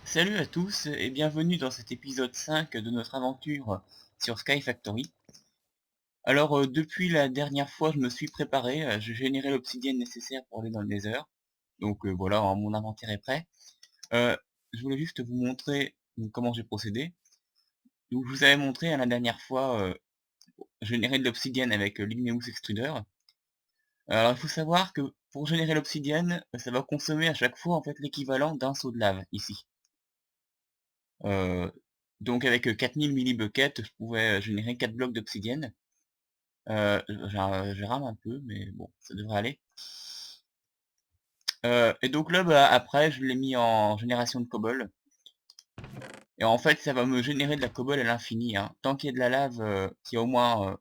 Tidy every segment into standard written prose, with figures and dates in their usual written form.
Salut à tous et bienvenue dans cet épisode 5 de notre aventure sur Sky Factory. Alors depuis la dernière fois je me suis préparé, j'ai généré l'obsidienne nécessaire pour aller dans le Nether. Donc voilà, mon inventaire est prêt. Euh, je voulais juste vous montrer comment j'ai procédé. Donc je vous avais montré la dernière fois générer de l'obsidienne avec l'Igneous Extruder. Alors il faut savoir que pour générer l'obsidienne, ça va consommer à chaque fois en fait l'équivalent d'un seau de lave ici. Euh, donc avec 4000 millibuckets, je pouvais générer 4 blocs d'obsidienne. Je rame un peu, mais bon, ça devrait aller. Et donc là, bah, après, je l'ai mis en génération de cobble. Et en fait, ça va me générer de la cobble à l'infini, hein. Tant qu'il y a de la lave, qu'il y a au moins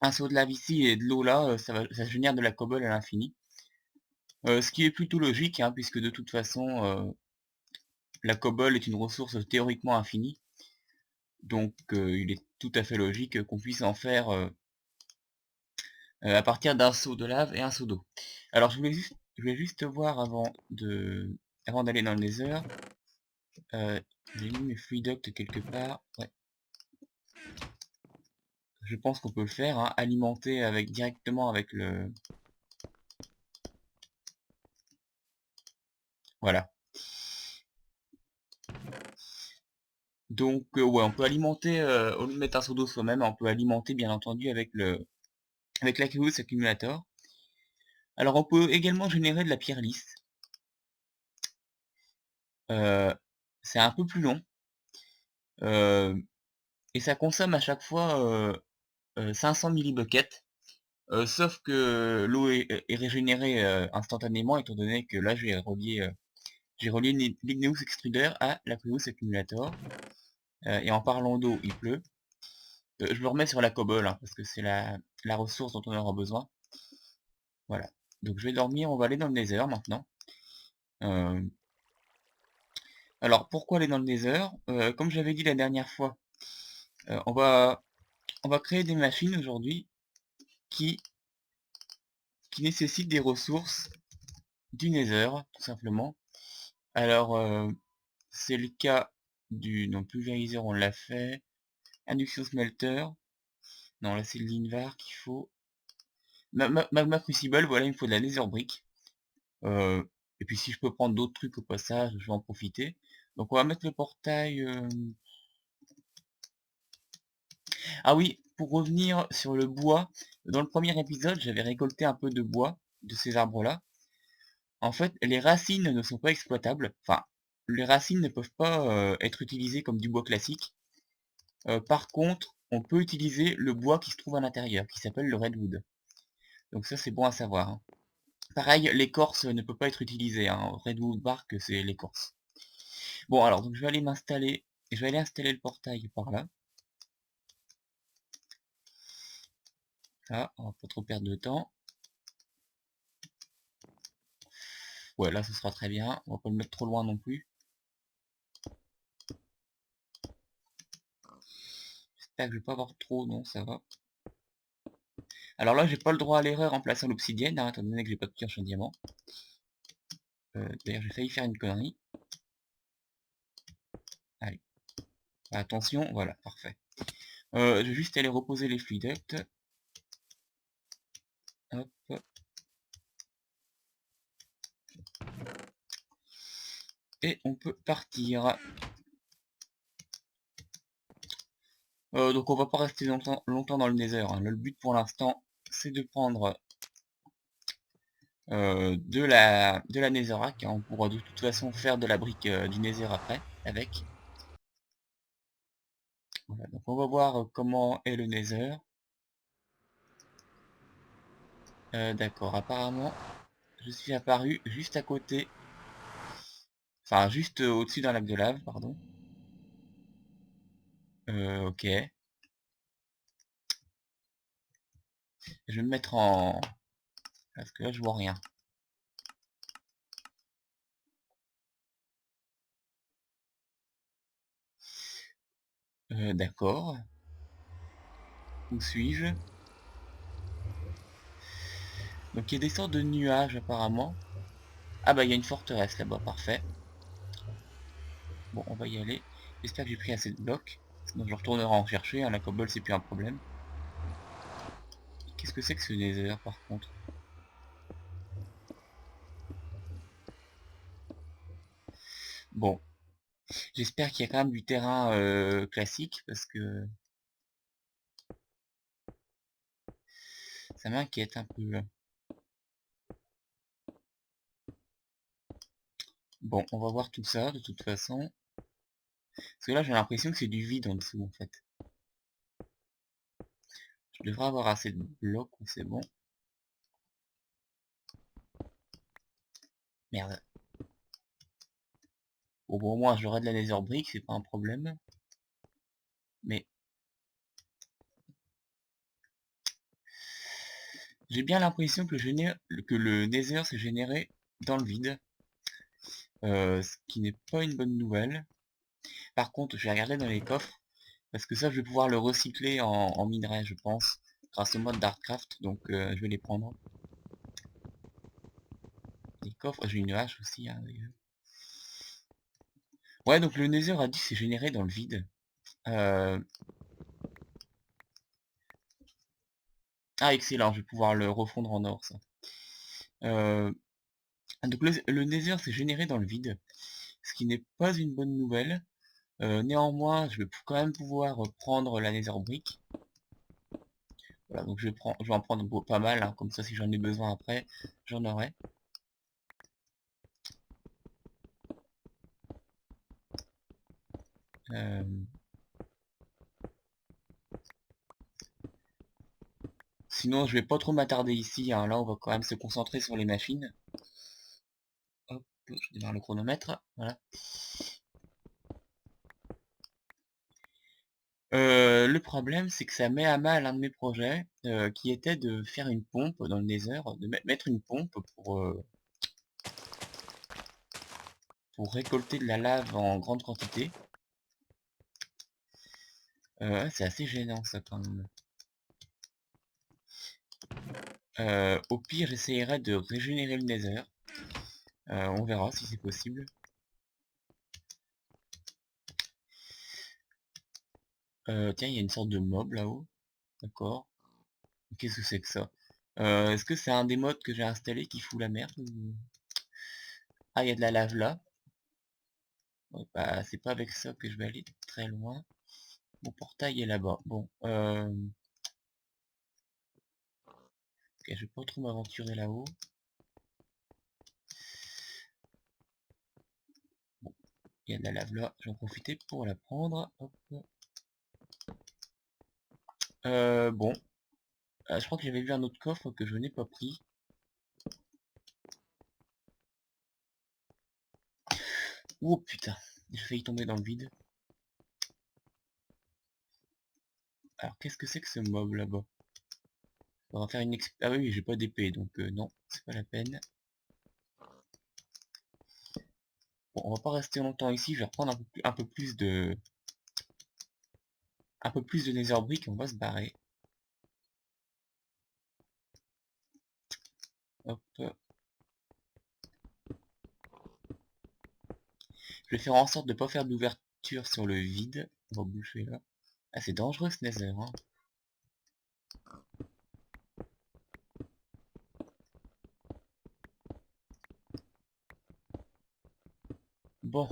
un seau de lave ici et de l'eau là, ça génère de la cobble à l'infini. Ce qui est plutôt logique, hein, puisque de toute façon, la cobble est une ressource théoriquement infinie. Donc il est tout à fait logique qu'on puisse en faire à partir d'un seau de lave et un seau d'eau. Alors je voulais juste voir avant d'aller dans le Nether. J'ai mis mes fluid ducts quelque part. Ouais. Je pense qu'on peut le faire, hein, alimenter directement avec le. Voilà. Donc ouais, on peut alimenter au lieu de mettre un seau d'eau soi-même, on peut alimenter bien entendu avec l'Aqueous Accumulator. Alors on peut également générer de la pierre lisse. Euh, c'est un peu plus long. euh, et ça consomme à chaque fois 500 millibuckets. Sauf que l'eau est régénérée instantanément, étant donné que là j'ai relié l'Igneous Extruder à l'Aqueous Accumulator. Et en parlant d'eau, il pleut. Je me remets sur la cobble, hein, parce que c'est la ressource dont on aura besoin. Voilà. Donc je vais dormir, on va aller dans le Nether maintenant. Euh, alors pourquoi aller dans le Nether? Comme j'avais dit la dernière fois, euh, on va, on va créer des machines aujourd'hui qui, qui nécessitent des ressources du Nether, tout simplement. Alors, c'est le cas du non pulvériseur, on l'a fait. Induction smelter. Non, là c'est le Linvar qu'il faut. Magma crucible, voilà, il me faut de la nether brick. Euh, et puis si je peux prendre d'autres trucs au passage, je vais en profiter. Donc on va mettre le portail. Ah oui, pour revenir sur le bois, dans le premier épisode, j'avais récolté un peu de bois de ces arbres-là. En fait, les racines ne sont pas exploitables. Enfin, les racines ne peuvent pas être utilisées comme du bois classique. Par contre, on peut utiliser le bois qui se trouve à l'intérieur, qui s'appelle le redwood. Donc ça, c'est bon à savoir, hein. Pareil, l'écorce ne peut pas être utilisée, hein. Redwood bark, c'est l'écorce. Bon, alors, donc je vais aller installer le portail par là. Là, on va pas trop perdre de temps. Ouais, là, ce sera très bien. On va pas le mettre trop loin non plus. J'espère que je vais pas avoir trop, non, ça va. Alors là, j'ai pas le droit à l'erreur en plaçant l'obsidienne, hein, étant donné que j'ai pas de pioche en diamant. D'ailleurs, j'ai failli faire une connerie. Allez, attention, voilà, parfait. Je vais juste aller reposer les fluid ducts. Hop. Et on peut partir. Donc on va pas rester longtemps dans le Nether, hein. Le but pour l'instant, c'est de prendre de la Netherrack, hein. On pourra de toute façon faire de la brique du Nether après, avec. Voilà, donc on va voir comment est le Nether. D'accord, apparemment, je suis apparu juste à côté, enfin juste au-dessus d'un lac de lave, pardon. Ok. Je vais me mettre en. Parce que là je vois rien. D'accord. Où suis-je? Donc il y a des sortes de nuages apparemment. Ah bah il y a une forteresse là-bas, parfait. Bon, on va y aller. J'espère que j'ai pris assez de blocs. Sinon je retournerai en chercher, hein, la cobble c'est plus un problème. Qu'est-ce que c'est que ce nether par contre? Bon, j'espère qu'il y a quand même du terrain classique, parce que ça m'inquiète un peu. Bon, on va voir tout ça de toute façon. Parce que là j'ai l'impression que c'est du vide en dessous en fait. Je devrais avoir assez de blocs, c'est bon. Merde. Bon, au moins j'aurai de la nether brick, c'est pas un problème. Mais j'ai bien l'impression que, que le nether s'est généré dans le vide. Ce qui n'est pas une bonne nouvelle. Par contre, je vais regarder dans les coffres, parce que ça, je vais pouvoir le recycler en minerai, je pense, grâce au mode Darkcraft, donc je vais les prendre. Les coffres, j'ai une hache aussi, hein, d'ailleurs. Ouais, donc le Nether a dit c'est généré dans le vide. Euh, Ah, excellent, je vais pouvoir le refondre en or, ça. Euh, Donc le Nether s'est généré dans le vide, ce qui n'est pas une bonne nouvelle. Néanmoins, je vais quand même pouvoir prendre la Nether Brick. Voilà, donc je vais en prendre pas mal, hein, comme ça si j'en ai besoin après, j'en aurai. Euh, Sinon, je vais pas trop m'attarder ici, hein. Là, on va quand même se concentrer sur les machines. Hop, je démarre le chronomètre. Voilà. Le problème, c'est que ça met à mal un de mes projets, qui était de faire une pompe dans le Nether, de mettre une pompe pour récolter de la lave en grande quantité. C'est assez gênant ça quand même. Au pire, j'essayerai de régénérer le Nether. On verra si c'est possible. Tiens, il y a une sorte de mob là-haut. D'accord. Qu'est-ce que c'est que ça? Est-ce que c'est un des mods que j'ai installé qui fout la merde Ah, il y a de la lave là. Ouais, bah, c'est pas avec ça que je vais aller très loin. Mon portail est là-bas. Bon, ok, je vais pas trop m'aventurer là-haut. Bon, il y a de la lave là. J'en profiter pour la prendre. Hop. Bon. Je crois que j'avais vu un autre coffre que je n'ai pas pris. Oh putain, j'ai failli tomber dans le vide. Alors qu'est-ce que c'est que ce mob là-bas? On va faire une Ah oui, j'ai pas d'épée, donc non, c'est pas la peine. Bon, on va pas rester longtemps ici, je vais reprendre un peu plus de... Un peu plus de nether brick et on va se barrer. Hop. Je vais faire en sorte de pas faire d'ouverture sur le vide. On va boucher là. Ah, c'est dangereux ce nether, hein. Bon.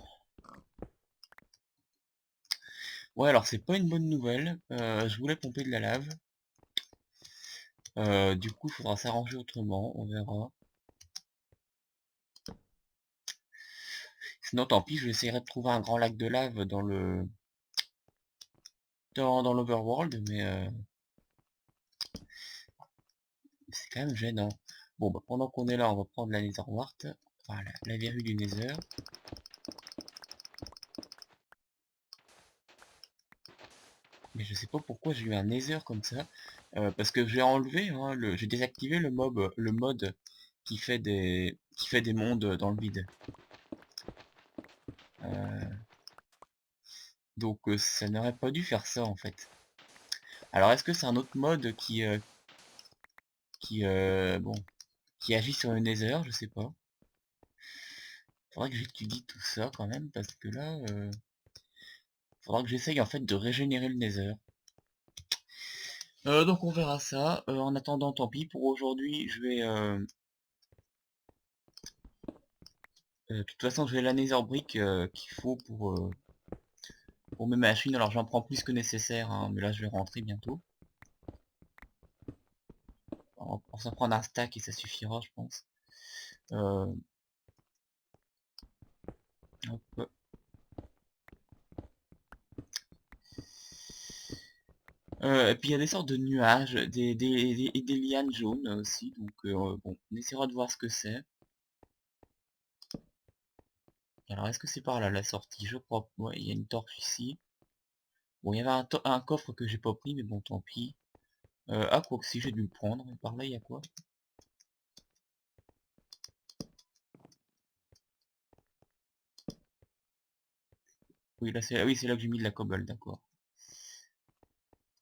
Ouais, alors c'est pas une bonne nouvelle. Je voulais pomper de la lave. Du coup, il faudra s'arranger autrement, on verra. Sinon, tant pis, je vais essayer de trouver un grand lac de lave dans le... dans l'overworld, mais c'est quand même gênant. Bon, bah, pendant qu'on est là, on va prendre la nether wart. Voilà, la verrue du nether. Mais je sais pas pourquoi j'ai eu un nether comme ça. Parce que j'ai enlevé, hein, j'ai désactivé le mode qui fait des mondes dans le vide. Euh, donc ça n'aurait pas dû faire ça en fait. Alors est-ce que c'est un autre mode qui bon qui agit sur le nether? Je sais pas. Faudrait que j'étudie tout ça quand même, parce que là, faudra que j'essaye en fait de régénérer le nether. Donc on verra ça. En attendant, tant pis. Pour aujourd'hui, je vais... de toute façon, je vais la nether brick qu'il faut pour mes machines. Alors j'en prends plus que nécessaire, hein, mais là je vais rentrer bientôt. On va s'en prendre un stack et ça suffira, je pense. Euh, hop. Et puis il y a des sortes de nuages, des lianes jaunes aussi, donc bon, on essaiera de voir ce que c'est. Alors est-ce que c'est par là la sortie? Je crois. Ouais, il y a une torche ici. Bon, il y avait un coffre que j'ai pas pris, mais bon, tant pis. Ah, quoi que si, j'ai dû le prendre. Et par là, il y a quoi? Oui, là, c'est là que j'ai mis de la cobble, d'accord.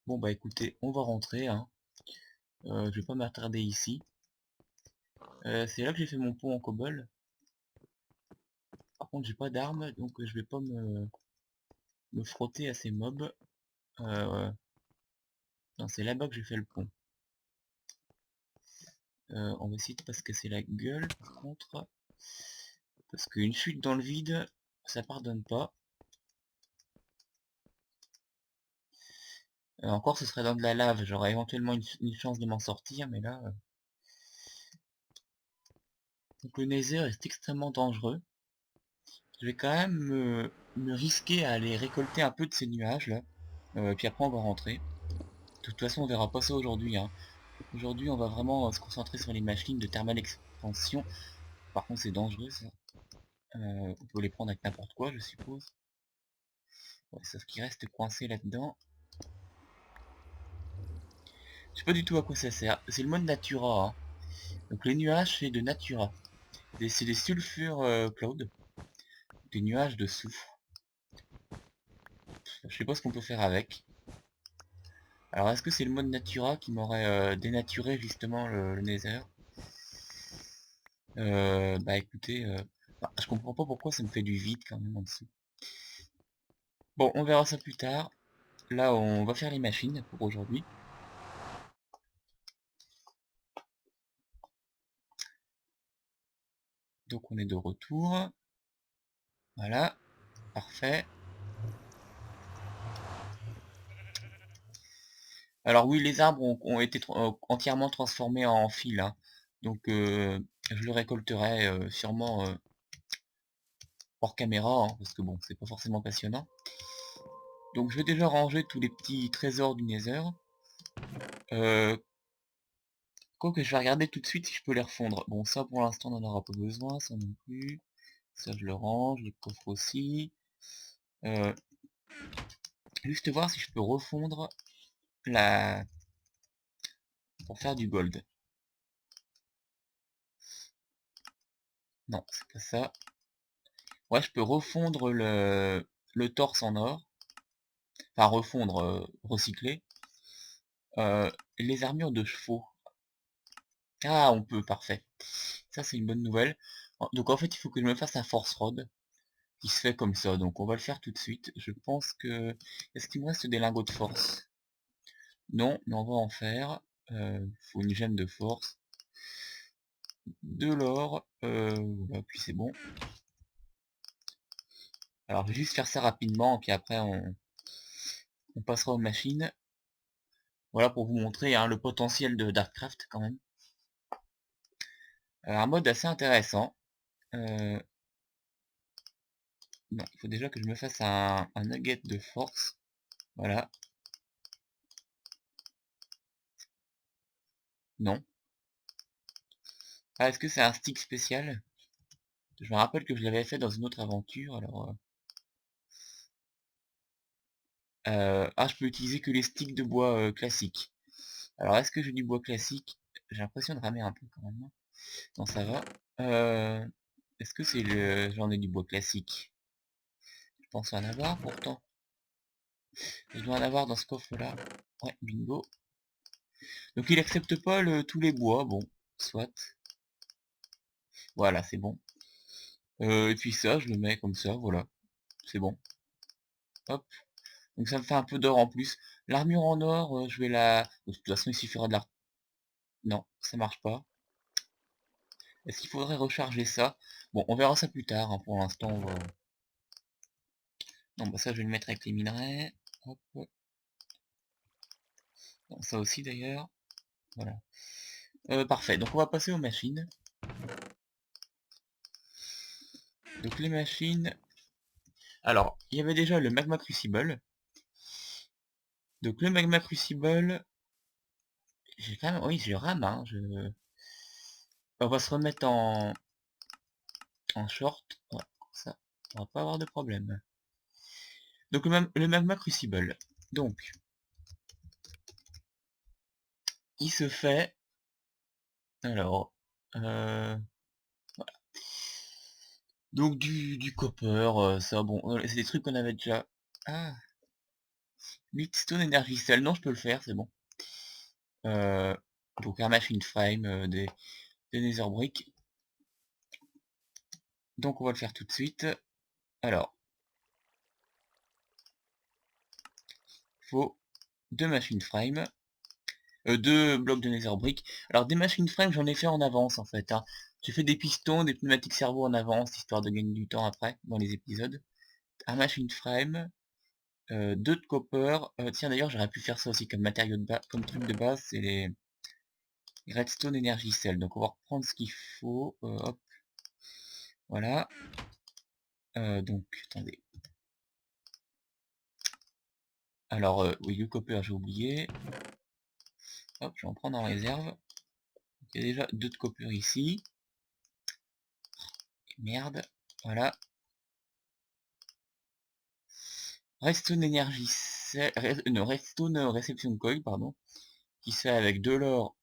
Bon, bah écoutez, on va rentrer, hein. Je vais pas m'attarder ici. C'est là que j'ai fait mon pont en cobble. Par contre, j'ai pas d'armes, donc je vais pas me frotter à ces mobs. Non, c'est là-bas que j'ai fait le pont. On va essayer de pas se casser la gueule, par contre. Parce qu'une chute dans le vide, ça pardonne pas. Encore, ce serait dans de la lave. J'aurais éventuellement une chance de m'en sortir, mais là... Donc le nether est extrêmement dangereux. Je vais quand même me risquer à aller récolter un peu de ces nuages là. Puis après on va rentrer. De toute façon on verra pas ça aujourd'hui, hein. Aujourd'hui on va vraiment se concentrer sur les machines de thermal expansion. Par contre c'est dangereux ça. On peut les prendre avec n'importe quoi je suppose. Ouais, sauf qu'il reste coincé là-dedans. Je sais pas du tout à quoi ça sert. C'est le mode Natura, hein. Donc les nuages c'est de Natura. C'est des sulfures cloud. Des nuages de soufre. Je sais pas ce qu'on peut faire avec. Alors est-ce que c'est le mode Natura qui m'aurait dénaturé justement le Nether? Bah écoutez, je comprends pas pourquoi ça me fait du vide quand même en dessous. Bon, on verra ça plus tard. Là, on va faire les machines pour aujourd'hui. Donc on est de retour. Voilà, parfait. Alors oui, les arbres ont été entièrement transformés en fil, hein. Donc je le récolterai sûrement hors caméra, hein, parce que bon, c'est pas forcément passionnant. Donc je vais déjà ranger tous les petits trésors du Nether. Euh, Quoique je vais regarder tout de suite si je peux les refondre. Bon, ça pour l'instant on n'en aura pas besoin, ça non plus. Ça je le range, les coffres aussi. Euh, Juste voir si je peux refondre la... pour faire du gold. Non, c'est pas ça. Ouais, je peux refondre le torse en or. Enfin refondre, recycler. Les armures de chevaux. Ah, on peut, parfait. Ça c'est une bonne nouvelle. Donc en fait il faut que je me fasse un force rod. Qui se fait comme ça, donc on va le faire tout de suite. Je pense que... Est-ce qu'il me reste des lingots de force? Non, mais on va en faire. Faut une gemme de force. De l'or. Voilà, puis c'est bon. Alors je vais juste faire ça rapidement, puis après on passera aux machines. Voilà pour vous montrer hein, le potentiel de Darkcraft quand même. Un mode assez intéressant. Non, il faut déjà que je me fasse un nugget de force. Voilà. Non. Ah, est-ce que c'est un stick spécial? Je me rappelle que je l'avais fait dans une autre aventure, alors... ah, je peux utiliser que les sticks de bois classiques. Alors, est-ce que j'ai du bois classique? J'ai l'impression de ramer un peu quand même. Non, ça va. Euh, Est-ce que c'est le... J'en ai du bois classique. Je pense en avoir pourtant. Je dois en avoir dans ce coffre-là. Ouais, bingo. Donc il accepte pas tous les bois. Bon, soit. Voilà, c'est bon. Et puis ça, je le mets comme ça, voilà. C'est bon. Hop. Donc ça me fait un peu d'or en plus. L'armure en or, je vais la... De toute façon, il suffira de la... Non, ça marche pas. Est-ce qu'il faudrait recharger ça? Bon, on verra ça plus tard, hein. Pour l'instant, on va... Non, bah ça, je vais le mettre avec les minerais. Hop. Bon, ça aussi, d'ailleurs. Voilà. Parfait. Donc, on va passer aux machines. Donc, les machines... Alors, il y avait déjà le Magma Crucible. Donc, le Magma Crucible... J'ai quand même... Oui, je rame, hein. On va se remettre en short. Ouais, comme ça, on va pas avoir de problème. Donc, le Magma Crucible. Donc, il se fait... Alors... Donc du copper, ça bon, c'est des trucs qu'on avait déjà. Ah, Midstone Energy Cell, non je peux le faire, c'est bon. Euh, donc un machine frame, des nether bricks. Donc on va le faire tout de suite. Alors, faut deux machine frame, deux blocs de nether bricks. Alors des machine frame j'en ai fait en avance en fait, hein. J'ai fait des pistons, des pneumatiques servos en avance, histoire de gagner du temps après, dans les épisodes. Un machine frame, deux de copper. Tiens d'ailleurs j'aurais pu faire ça aussi comme matériau de base, comme truc de base, c'est les Redstone Energy Cell. Donc on va reprendre ce qu'il faut. Hop, voilà. Donc, attendez. Alors, oui, le copper, j'ai oublié. Hop, je vais en prendre en réserve. Il y a déjà deux de copper ici. Merde. Voilà. Redstone Energy Cell. Non, Redstone Reception Coil, pardon. Qui se fait avec de l'or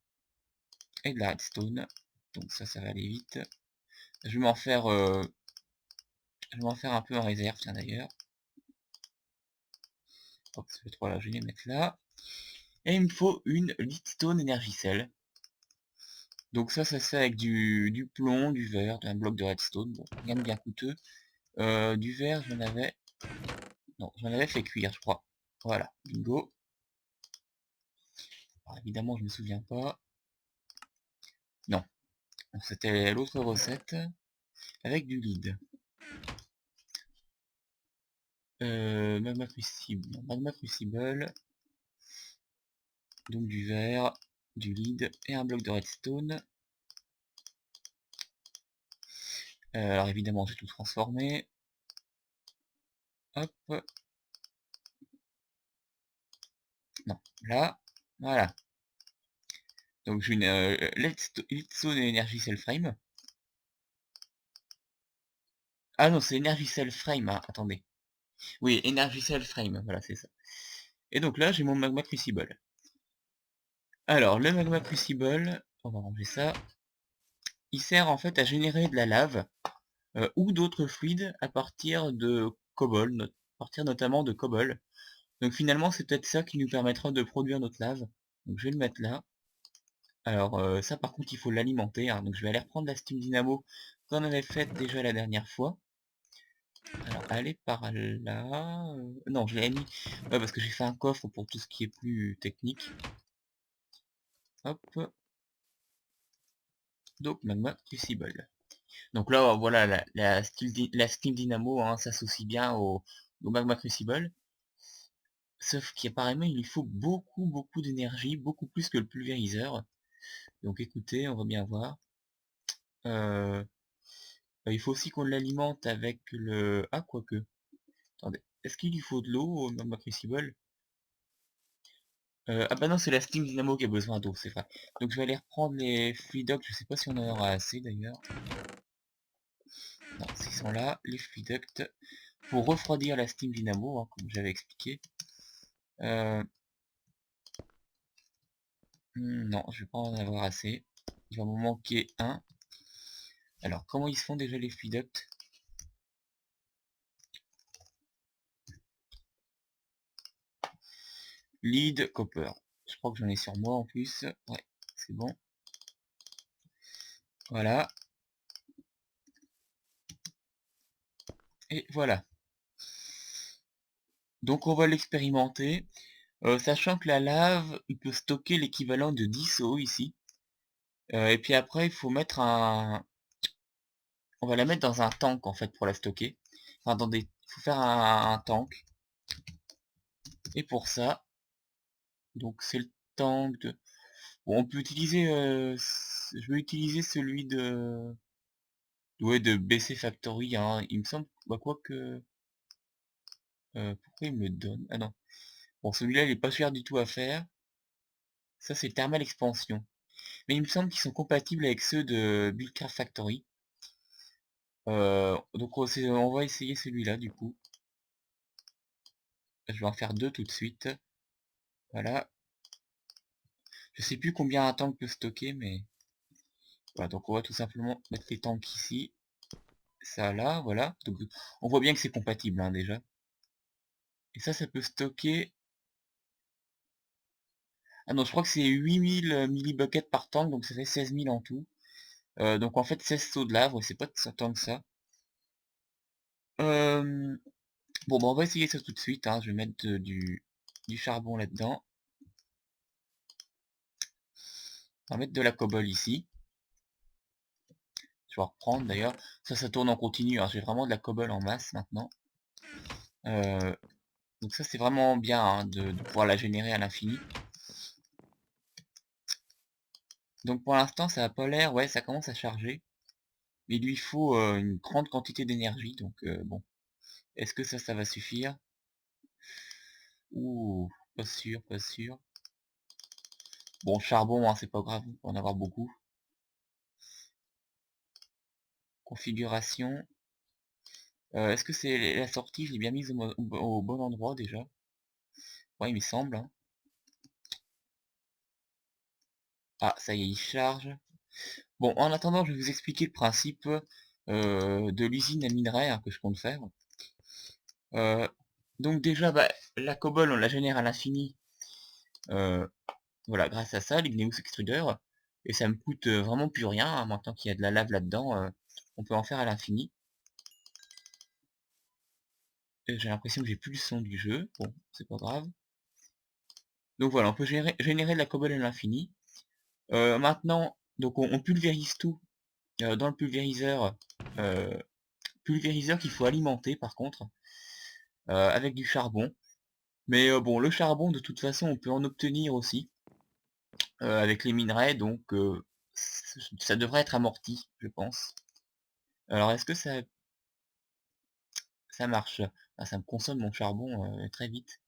et de la redstone. Donc ça va aller vite. Je vais m'en faire, je vais m'en faire un peu en réserve, tiens d'ailleurs. Hop, ce 3 là, je vais les mettre là. Et il me faut une Leadstone Energy Cell. Donc ça se fait avec du plomb, du verre, un bloc de redstone, bon, rien de bien coûteux. Du verre, j'en avais... Non, j'en avais fait cuire, je crois. Voilà, bingo. Alors, évidemment, je me souviens pas. Non, c'était l'autre recette, avec du lead. Magma Crucible, non, Magma Crucible, donc du verre, du lead et un bloc de redstone. Alors évidemment, j'ai tout transformé. Hop. Non, là, voilà. Donc j'ai une Leadstone et Energy Cell Frame. Ah non, c'est Energy Cell Frame, hein, attendez. Oui, Energy Cell Frame, voilà, c'est ça. Et donc là, j'ai mon Magma Crucible. Alors, le Magma Crucible, on va ranger ça. Il sert en fait à générer de la lave, ou d'autres fluides à partir de cobble, à partir notamment de cobble. Donc finalement, c'est peut-être ça qui nous permettra de produire notre lave. Donc je vais le mettre là. Alors ça par contre il faut l'alimenter, hein. Donc je vais aller reprendre la Steam Dynamo qu'on avait faite déjà la dernière fois. Alors aller par là... Non, je l'ai mis... Ouais, parce que j'ai fait un coffre pour tout ce qui est plus technique. Hop. Donc Magma Crucible. Donc là, voilà, la Steam Dynamo, hein, s'associe bien au Magma Crucible. Sauf qu'apparemment, il lui faut beaucoup d'énergie, beaucoup plus que le pulvériseur. Donc écoutez, on va bien voir. Euh, il faut aussi qu'on l'alimente avec le... Ah, quoique. Attendez. Est-ce qu'il lui faut de l'eau au Magma Crucible? Ah bah non, c'est la Steam Dynamo qui a besoin d'eau, c'est vrai. Donc je vais aller reprendre les Fluiducts, je sais pas si on en aura assez d'ailleurs. Non, s'ils sont là, les Fluiducts. Pour refroidir la Steam Dynamo, hein, comme j'avais expliqué. Euh, non, je vais pas en avoir assez. Il va m'en manquer un. Alors, comment ils se font déjà les Fluiducts? Lead, copper. Je crois que j'en ai sur moi en plus. Ouais, c'est bon. Voilà. Et voilà. Donc on va l'expérimenter, sachant que la lave, il peut stocker l'équivalent de 10 seaux ici. Et puis après, il faut mettre on va la mettre dans un tank en fait pour la stocker. Enfin, il faut faire un tank. Et pour ça, donc c'est le tank de... Bon, on peut utiliser... je vais utiliser celui de... Ouais, de BC Factory, hein. Il me semble... Bah, quoi que... pourquoi il me le donne? Ah non. Bon, celui-là, il est pas cher du tout à faire. Ça, c'est Thermal Expansion. Mais il me semble qu'ils sont compatibles avec ceux de Buildcraft Factory. Donc on va essayer celui-là, du coup. Je vais en faire deux tout de suite. Voilà. Je sais plus combien un tank peut stocker, mais... Voilà, donc on va tout simplement mettre les tanks ici. Ça là, voilà. Donc on voit bien que c'est compatible, hein, déjà. Et ça peut stocker... Ah non, je crois que c'est 8000 millibuckets par tank, donc ça fait 16 000 en tout. Donc en fait 16 seaux de lave, ouais, c'est pas tant que ça. Bon bah on va essayer ça tout de suite, hein. Je vais mettre du charbon là-dedans. On va mettre de la cobble ici. Je vais reprendre d'ailleurs. Ça tourne en continu, hein. J'ai vraiment de la cobble en masse maintenant. Donc ça c'est vraiment bien, hein, de pouvoir la générer à l'infini. Donc pour l'instant ça a pas l'air, ouais ça commence à charger. Mais il lui faut une grande quantité d'énergie, donc bon. Est-ce que ça va suffire? Ouh, pas sûr, pas sûr. Bon, charbon, hein, c'est pas grave, on peut en avoir beaucoup. Configuration. Est-ce que c'est la sortie, je l'ai bien mise au bon endroit déjà? Ouais, il me semble, hein. Ah, ça y est, il charge. Bon, en attendant, je vais vous expliquer le principe de l'usine à minerais, hein, que je compte faire. Euh, donc déjà, bah, la cobble, on la génère à l'infini. euh, voilà, grâce à ça, l'Igneous Extruder. Et ça me coûte vraiment plus rien, hein, maintenant qu'il y a de la lave là-dedans. On peut en faire à l'infini. J'ai l'impression que j'ai plus le son du jeu. Bon, c'est pas grave. Donc voilà, on peut générer de la cobble à l'infini. Maintenant, donc on pulvérise tout dans le pulvériseur. Pulvériseur qu'il faut alimenter par contre, avec du charbon. Mais bon, le charbon, de toute façon, on peut en obtenir aussi avec les minerais, donc ça devrait être amorti, je pense. Alors, est-ce que ça marche? Ah, ça me consomme mon charbon très vite.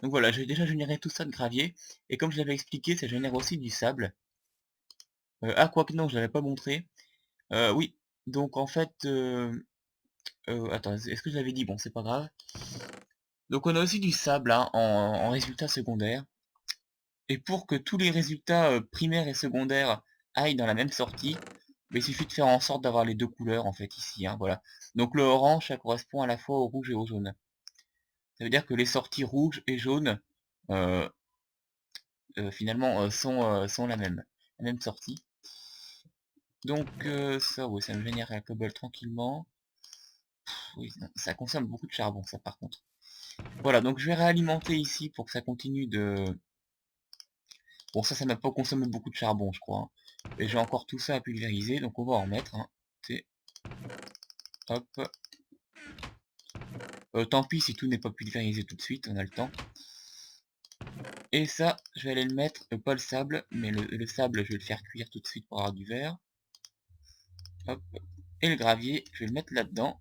Donc voilà, j'ai déjà généré tout ça de gravier, et comme je l'avais expliqué, ça génère aussi du sable. Ah, quoique non, je l'avais pas montré. Oui, donc en fait, attends, est-ce que je l'avais dit? Bon, c'est pas grave. Donc on a aussi du sable, hein, en résultat secondaire. Et pour que tous les résultats primaires et secondaires aillent dans la même sortie, bah, il suffit de faire en sorte d'avoir les deux couleurs en fait ici, hein, voilà. Donc le orange, ça correspond à la fois au rouge et au jaune. Ça veut dire que les sorties rouges et jaunes, euh, finalement, sont la même sortie. Donc ça, ouais, ça me génère un cobble tranquillement. Oui, non, ça consomme beaucoup de charbon, ça par contre. Voilà, donc je vais réalimenter ici pour que ça continue de... Bon, ça m'a pas consommé beaucoup de charbon, je crois, hein. Et j'ai encore tout ça à pulvériser, donc on va en remettre, hein. Hop. Tant pis si tout n'est pas pulvérisé tout de suite, on a le temps. Et ça, je vais aller le mettre, pas le sable, mais le sable, je vais le faire cuire tout de suite pour avoir du verre. Hop. Et le gravier, je vais le mettre là-dedans,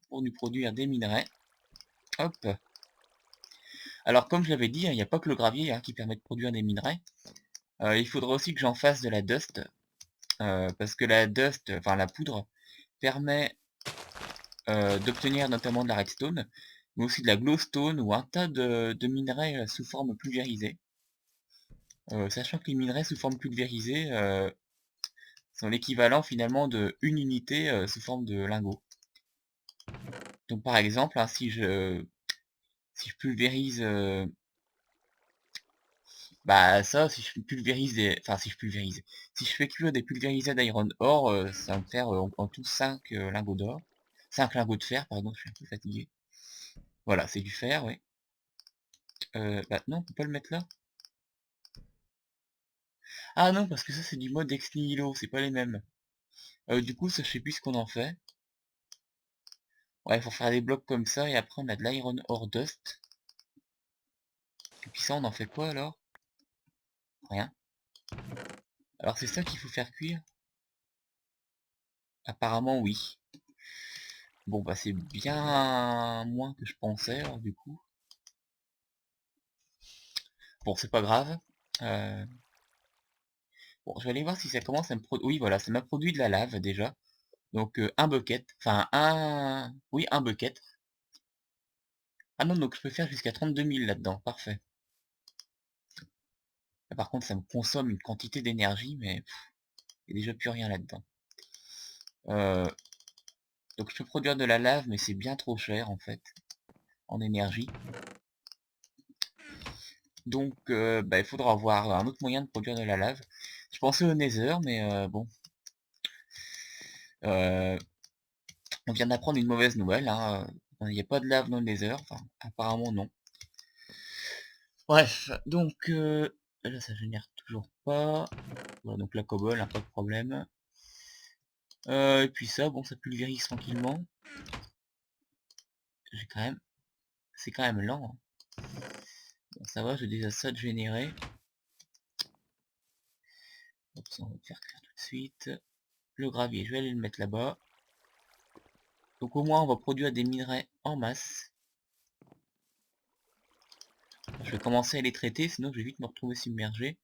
pour nous produire des minerais. Hop. Alors, comme je l'avais dit, hein, il n'y a pas que le gravier, hein, qui permet de produire des minerais. Il faudra aussi que j'en fasse de la dust, parce que la dust, enfin la poudre, permet d'obtenir notamment de la redstone, mais aussi de la glowstone ou un tas de minerais sous forme pulvérisée. Sachant que les minerais sous forme pulvérisée sont l'équivalent finalement de une unité sous forme de lingot. Donc par exemple, hein, si je pulvérise bah ça, si je pulvérise enfin si je pulvérise, si je fais cuire des pulvérisés d'iron ore, ça va me faire en tout 5 lingots d'or. 5 lingots de fer, pardon, je suis un peu fatigué. Voilà, c'est du fer, oui. Bah non, on peut pas le mettre là. Ah non, parce que ça c'est du mode ex nihilo, c'est pas les mêmes. Du coup, ça je sais plus ce qu'on en fait. Ouais, il faut faire des blocs comme ça, et après on a de l'iron ore dust. Et puis ça, on en fait quoi alors? Rien. Alors c'est ça qu'il faut faire cuire? Apparemment oui. Bon bah c'est bien moins que je pensais, alors du coup. Bon, c'est pas grave. Euh, Bon, je vais aller voir si ça commence à me produire. Oui, voilà, ça m'a produit de la lave déjà. Donc un bucket. Enfin, un... Oui, un bucket. Ah non, donc je peux faire jusqu'à 32 000 là-dedans. Parfait. Là, par contre, ça me consomme une quantité d'énergie, mais il n'y a déjà plus rien là-dedans. Euh, donc je peux produire de la lave, mais c'est bien trop cher en fait, en énergie. Donc bah, il faudra avoir un autre moyen de produire de la lave. Je pensais au Nether, mais bon. Euh, on vient d'apprendre une mauvaise nouvelle, hein. Il n'y a pas de lave dans le Nether. Enfin, apparemment non. Bref, donc là ça génère toujours pas. Voilà, donc la cobble, hein, pas de problème. Et puis ça, bon, ça pulvérise tranquillement. J'ai quand même, c'est quand même lent, hein. Bon, ça va, j'ai déjà ça de générer. Hop, ça, on va le faire cuire tout de suite. Le gravier, je vais aller le mettre là-bas. Donc au moins on va produire des minerais en masse. Je vais commencer à les traiter, sinon je vais vite me retrouver submergé.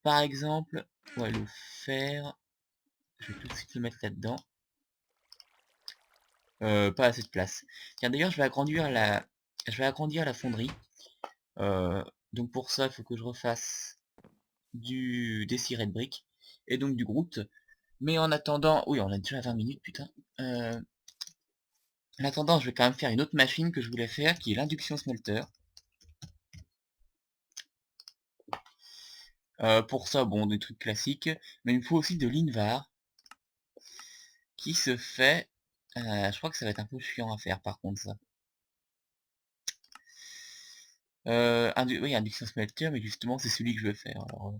Par exemple, ouais, le fer, je vais tout de suite le mettre là-dedans. Pas assez de place. Tiens, d'ailleurs, je vais agrandir la fonderie. Euh, donc pour ça, il faut que je refasse des cirés de briques et donc du grout. Mais en attendant, oui, on a déjà 20 minutes, putain. En attendant, je vais quand même faire une autre machine que je voulais faire, qui est l'induction smelter. Pour ça, bon, des trucs classiques, mais il me faut aussi de l'invar, qui se fait... je crois que ça va être un peu chiant à faire, par contre, ça. Oui, induction smelter, mais justement, c'est celui que je veux faire. Alors,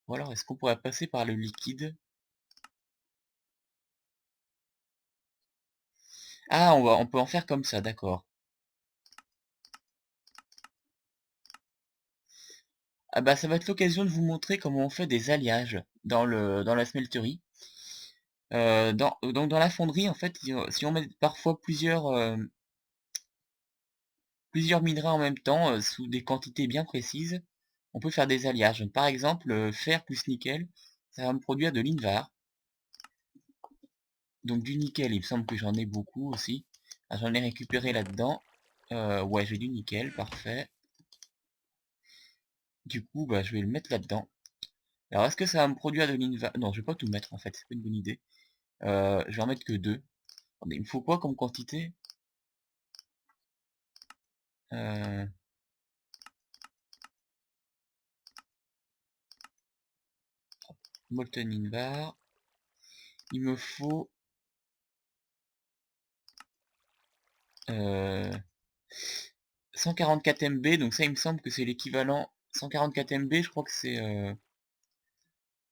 voilà, est-ce qu'on pourrait passer par le liquide? Ah, on peut en faire comme ça, d'accord. Ah bah ça va être l'occasion de vous montrer comment on fait des alliages dans la smelterie. Donc dans la fonderie, en fait, si on met parfois plusieurs minerais en même temps, sous des quantités bien précises, on peut faire des alliages. Par exemple, fer plus nickel, ça va me produire de l'invar. Donc du nickel, il me semble que j'en ai beaucoup aussi. Ah, j'en ai récupéré là-dedans. Ouais, j'ai du nickel, parfait. Du coup, bah, je vais le mettre là-dedans. Alors, est-ce que ça va me produire de l'invar? Non, je vais pas tout mettre, en fait, c'est pas une bonne idée. Je vais en mettre que deux. Attendez, il me faut quoi comme quantité? euh, Molten Invar. Il me faut euh, 144 MB, donc ça il me semble que c'est l'équivalent. 144 MB, je crois que c'est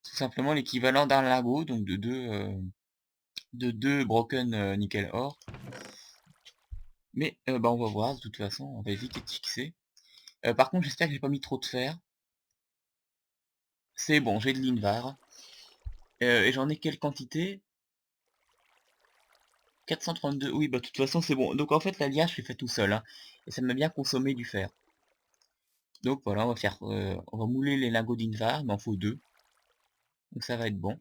tout simplement l'équivalent d'un lingot, donc de deux broken nickel or. Mais bah on va voir, de toute façon, on va vite être fixé. Par contre, j'espère que j'ai pas mis trop de fer. C'est bon, j'ai de l'invar. Et j'en ai quelle quantité? 432, oui, bah de toute façon c'est bon. Donc en fait l'alliage je l'ai fait tout seul, hein, et ça m'a bien consommé du fer. Donc voilà, on va mouler les lingots d'invar, il m'en faut deux. Donc ça va être bon.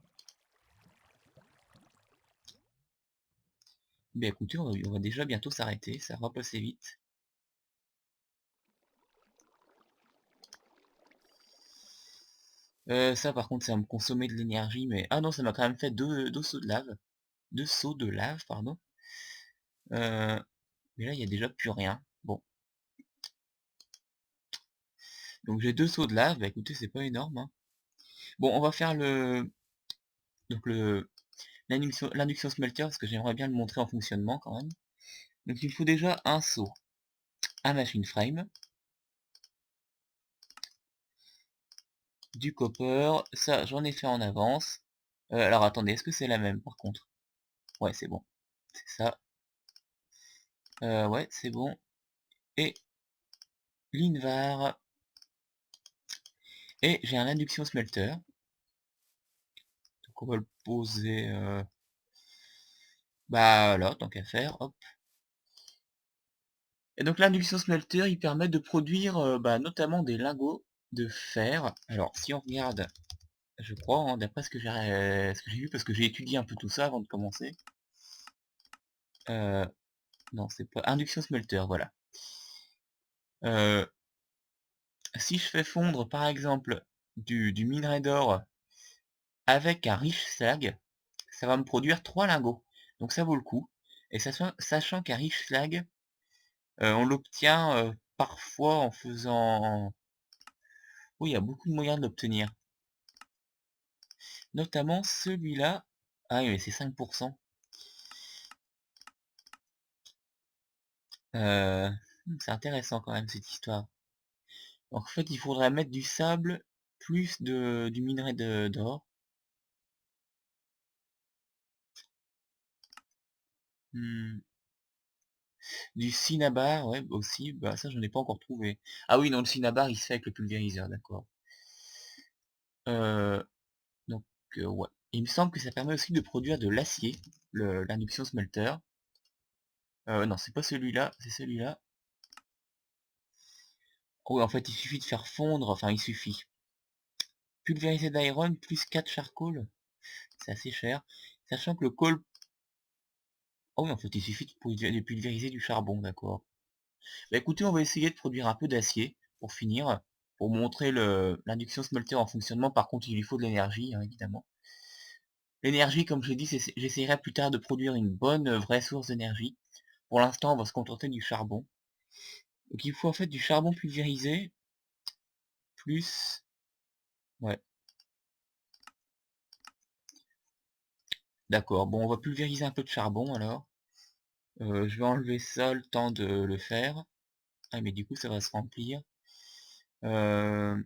Bien écoutez, on va déjà bientôt s'arrêter, ça va passer vite. Ça par contre ça va me consommer de l'énergie, mais... Ah non, ça m'a quand même fait deux seaux de lave. Deux seaux de lave, pardon. Euh, mais là il y a déjà plus rien. Bon. Donc j'ai deux seaux de lave, bah écoutez, c'est pas énorme, hein. Bon, on va faire le... Donc l'induction smelter, parce que j'aimerais bien le montrer en fonctionnement quand même. Donc il faut déjà un seau, un machine frame, du copper, ça j'en ai fait en avance. Alors attendez, est-ce que c'est la même par contre? Ouais, c'est bon, c'est ça. Ouais, c'est bon. Et l'invar. Et j'ai un induction smelter. Donc on va le poser... Bah là, tant qu'à faire, hop. Et donc l'induction smelter, il permet de produire bah, notamment des lingots de fer. Alors si on regarde, je crois, hein, d'après ce que j'ai vu, parce que j'ai étudié un peu tout ça avant de commencer. Non, c'est pas... Induction smelter, voilà. Si je fais fondre par exemple du minerai d'or avec un riche slag, ça va me produire 3 lingots. Donc ça vaut le coup. Et sachant qu'un riche slag, on l'obtient parfois en faisant... Oui, il y a beaucoup de moyens de l'obtenir. Notamment celui-là. Ah oui, mais c'est 5%. C'est intéressant quand même cette histoire. Donc, en fait, il faudrait mettre du sable plus du minerai d'or. Hmm. Du cinnabar, ouais, aussi. Bah ça, j'en ai pas encore trouvé. Ah oui, non, le cinnabar, il se fait avec le pulvériseur, d'accord. Euh, donc, ouais. Il me semble que ça permet aussi de produire de l'acier, l'induction smelter. Non, c'est pas celui-là, c'est celui-là. Oh, en fait, il suffit de faire fondre, enfin, il suffit. Pulvériser d'iron plus 4 charcoal, c'est assez cher. Sachant que le coal... Oh oui, en fait, il suffit de pulvériser du charbon, d'accord. Bah écoutez, on va essayer de produire un peu d'acier, pour finir, pour montrer l'induction smelter en fonctionnement. Par contre, il lui faut de l'énergie, hein, évidemment. L'énergie, comme je l'ai dit, j'essaierai plus tard de produire une bonne, vraie source d'énergie. Pour l'instant, on va se contenter du charbon. Donc il faut en fait du charbon pulvérisé, plus... Ouais, d'accord. Bon, on va pulvériser un peu de charbon, alors. Je vais enlever ça, le temps de le faire. Ah, mais du coup, ça va se remplir. Euh,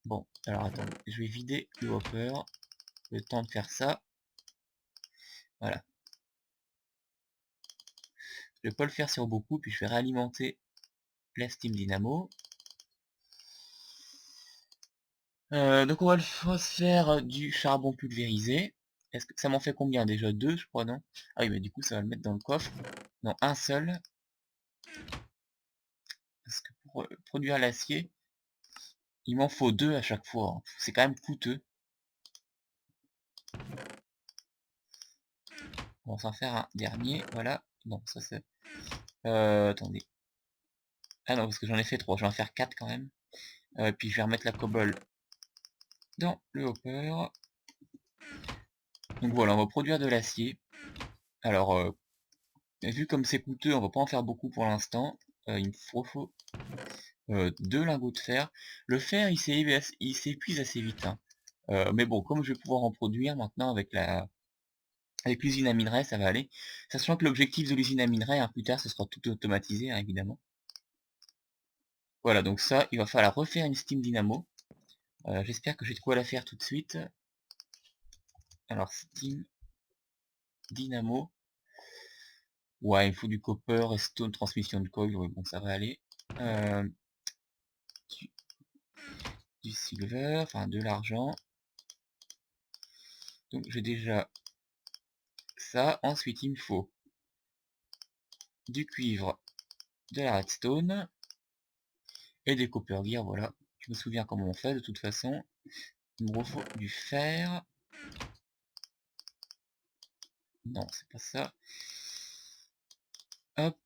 Bon, alors attendez. Je vais vider le hopper. Le temps de faire ça. Voilà. Je vais pas le faire sur beaucoup, puis je vais réalimenter la Steam Dynamo. Donc on va se faire du charbon pulvérisé. Est-ce que ça m'en fait combien déjà? Deux, je crois, non? Ah oui, mais du coup ça va le mettre dans le coffre. Non, un seul. Parce que pour produire l'acier, il m'en faut deux à chaque fois, hein. C'est quand même coûteux. On va s'en faire un dernier, voilà. Non, ça c'est... attendez. Ah non, parce que j'en ai fait trois, je vais en faire 4 quand même. Puis je vais remettre la cobble dans le hopper. Donc voilà, on va produire de l'acier. Alors, vu comme c'est coûteux, on va pas en faire beaucoup pour l'instant. Il me faut 2 lingots de fer. Le fer, il s'épuise assez vite, hein. Mais bon, comme je vais pouvoir en produire maintenant avec l'usine à minerai, ça va aller. Sachant que l'objectif de l'usine à minerai, hein, plus tard, ce sera tout automatisé, hein, évidemment. Voilà, donc ça, il va falloir refaire une Steam Dynamo. J'espère que j'ai de quoi la faire tout de suite. Alors, Steam Dynamo. Ouais, il faut du copper, stone, transmission de coil, ouais, bon, ça va aller. Euh, du silver, enfin de l'argent. Donc j'ai déjà ça. Ensuite, il me faut du cuivre, de la redstone et des copper gear, voilà. Je me souviens comment on fait de toute façon. Il me faut du fer. Non, c'est pas ça. Hop.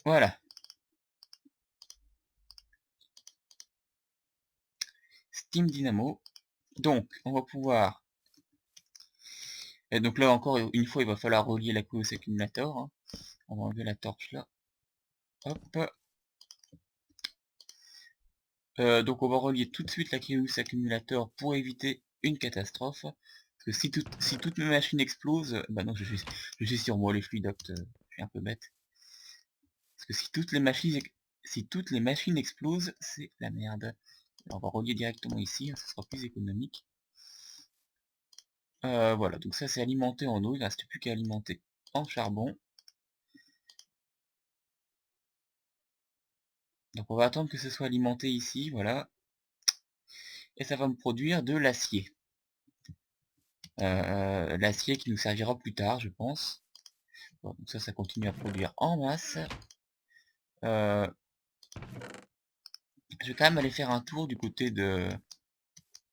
Voilà. Steam Dynamo. Donc, on va pouvoir... Et donc là encore, une fois, il va falloir relier la Curious Accumulator, hein. On va enlever la torche là. Hop. Donc on va relier tout de suite la Curious Accumulator pour éviter une catastrophe. Parce que si toutes mes machines explosent, bah non, je suis sur moi les fluides je suis un peu bête. Parce que si toutes les machines explosent, c'est la merde. Alors, on va relier directement ici, hein, ça sera plus économique. Voilà, donc ça c'est alimenté en eau, il ne reste plus qu'à alimenter en charbon. Donc on va attendre que ce soit alimenté ici, voilà. Et ça va me produire de l'acier. L'acier qui nous servira plus tard, je pense. Bon, donc ça continue à produire en masse. Euh, je vais quand même aller faire un tour du côté de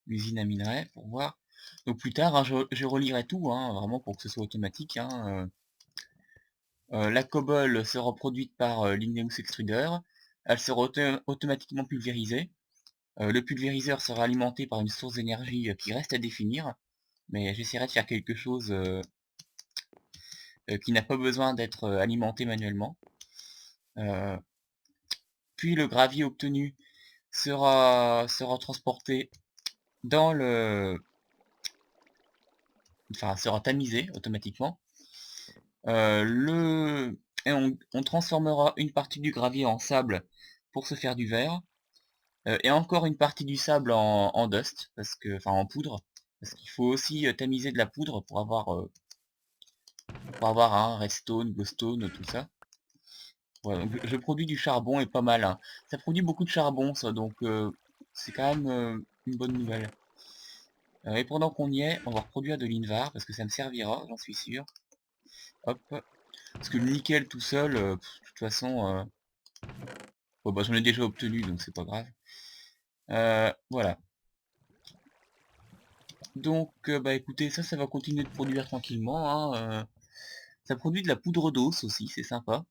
l'usine à minerais pour voir. Donc plus tard, hein, je relirai tout, hein, vraiment pour que ce soit automatique. Hein. La COBOL sera produite par l'Igneous Extruder. Elle sera automatiquement pulvérisée. Le pulvériseur sera alimenté par une source d'énergie qui reste à définir. Mais j'essaierai de faire quelque chose qui n'a pas besoin d'être alimenté manuellement. Puis le gravier obtenu sera transporté dans le... Enfin, sera tamisé automatiquement. Et on transformera une partie du gravier en sable pour se faire du verre. Et encore une partie du sable en dust, enfin en poudre. Parce qu'il faut aussi tamiser de la poudre pour avoir un redstone, glowstone, tout ça. Voilà, donc je produis du charbon et pas mal. Hein. Ça produit beaucoup de charbon, ça, donc c'est quand même une bonne nouvelle. Et pendant qu'on y est, on va reproduire de l'invar, parce que ça me servira, j'en suis sûr. Hop. Parce que le nickel tout seul, de toute façon, bon, bah, j'en ai déjà obtenu, donc c'est pas grave. Voilà. Donc, bah écoutez, ça va continuer de produire tranquillement. Hein. Ça produit de la poudre d'os aussi, c'est sympa.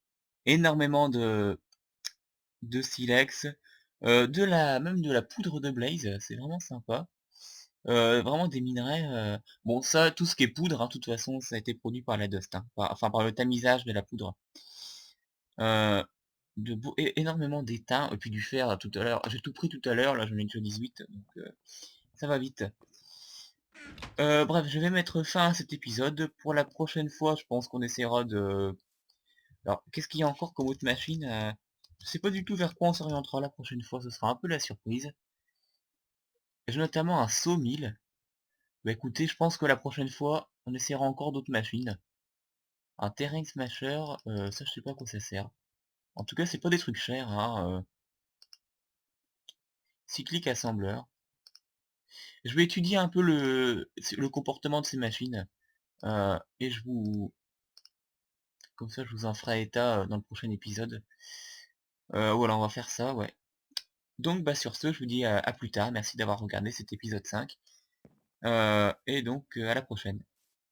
Énormément de silex, même de la poudre de blaze, c'est vraiment sympa. Vraiment des minerais, bon ça, tout ce qui est poudre, hein, de toute façon, ça a été produit par la Dust, hein, par le tamisage de la poudre. Heu, énormément d'étain et puis du fer tout à l'heure. J'ai tout pris tout à l'heure, là j'en ai déjà 18, donc ça va vite. Bref, je vais mettre fin à cet épisode. Pour la prochaine fois, je pense qu'on essaiera de... Alors, qu'est-ce qu'il y a encore comme autre machine? Je sais pas du tout vers quoi on s'orientera la prochaine fois, ce sera un peu la surprise. J'ai notamment un sawmill. Bah écoutez, je pense que la prochaine fois, on essaiera encore d'autres machines. Un terrain smasher, ça je sais pas à quoi ça sert. En tout cas, c'est pas des trucs chers, hein. Cyclic assembleur. Je vais étudier un peu le comportement de ces machines. Et comme ça, je vous en ferai état dans le prochain épisode. Voilà, on va faire ça, ouais. Donc, bah sur ce, je vous dis à plus tard. Merci d'avoir regardé cet épisode 5. Et donc, à la prochaine.